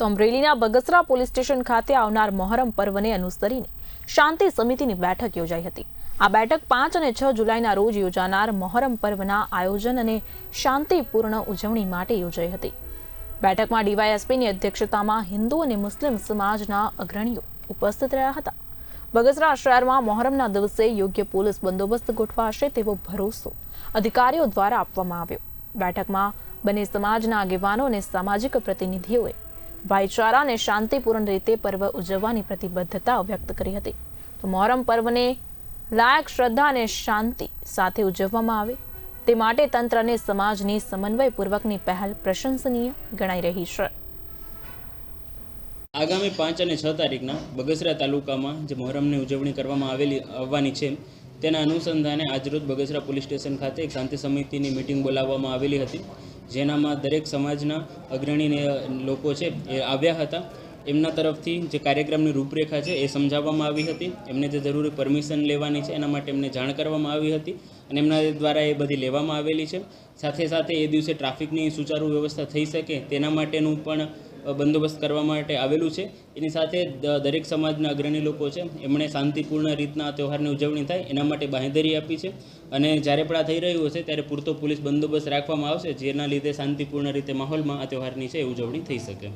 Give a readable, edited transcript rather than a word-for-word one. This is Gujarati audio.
તો અમરેલીના બગસરા પોલીસ સ્ટેશન ખાતે આવનાર મોહરમ પર્વને અનુસરીને શાંતિ સમિતિની બેઠક યોજાઈ હતી। આ બેઠક 5 અને 6 જુલાઈના રોજ યોજાનાર મોહરમ પર્વના આયોજન અને શાંતિપૂર્ણ ઉજવણી માટે યોજાઈ હતી। બેઠકમાં ડીવાયએસપીની અધ્યક્ષતામાં હિન્દુ અને મુસ્લિમ સમાજના અગ્રણીઓ ઉપસ્થિત રહ્યા હતા। બગસરા શહેરમાં મોહરમના દિવસે યોગ્ય પોલીસ બંદોબસ્ત ગોઠવાશે તેવો ભરોસો અધિકારીઓ દ્વારા આપવામાં આવ્યો। બેઠકમાં બંને સમાજના આગેવાનો અને સામાજિક પ્રતિનિધિઓએ ભાઈચારા અને શાંતિપૂર્ણ રીતે પર્વ ઉજવવાની પ્રતિબદ્ધતા વ્યક્ત કરી હતી। તો મોહરમ પર્વને લાયક શ્રદ્ધા અને શાંતિ સાથે ઉજવવામાં આવે તે માટે તંત્ર અને સમાજની સમન્વયપૂર્વકની પહેલ પ્રશંસનીય ગણાઈ રહી છે। આગામી 5 અને 6 તારીખના બગસરા તાલુકામાં જે મોહરમની ઉજવણી કરવામાં આવવાની છે તેના અનુસંધાને આજરોજ બગસરા પોલીસ સ્ટેશન ખાતે એક શાંતિ સમિતિની મિટિંગ બોલાવવામાં આવેલી હતી, જેનામાં દરેક સમાજના અગ્રણી લોકો છે એ આવ્યા હતા। એમના તરફથી જે કાર્યક્રમની રૂપરેખા છે એ સમજાવવામાં આવી હતી। એમને જે જરૂરી પરમિશન લેવાની છે એના માટે એમને જાણ કરવામાં આવી હતી અને એમના દ્વારા એ બધી લેવામાં આવેલી છે। સાથે સાથે એ દિવસે ટ્રાફિકની સુચારુ વ્યવસ્થા થઈ શકે તેના માટેનું પણ બંદોબસ્ત કરવા માટે આવેલું છે। એની સાથે દરેક સમાજના અગ્રણી લોકો છે એમણે શાંતિપૂર્ણ રીતના આ તહેવારની ઉજવણી થાય એના માટે બાંહેધરી આપી છે અને જ્યારે પણ આ થઈ રહ્યું હશે ત્યારે પૂરતો પોલીસ બંદોબસ્ત રાખવામાં આવશે, જેના લીધે શાંતિપૂર્ણ રીતે માહોલમાં આ તહેવારની છે એ ઉજવણી થઈ શકે।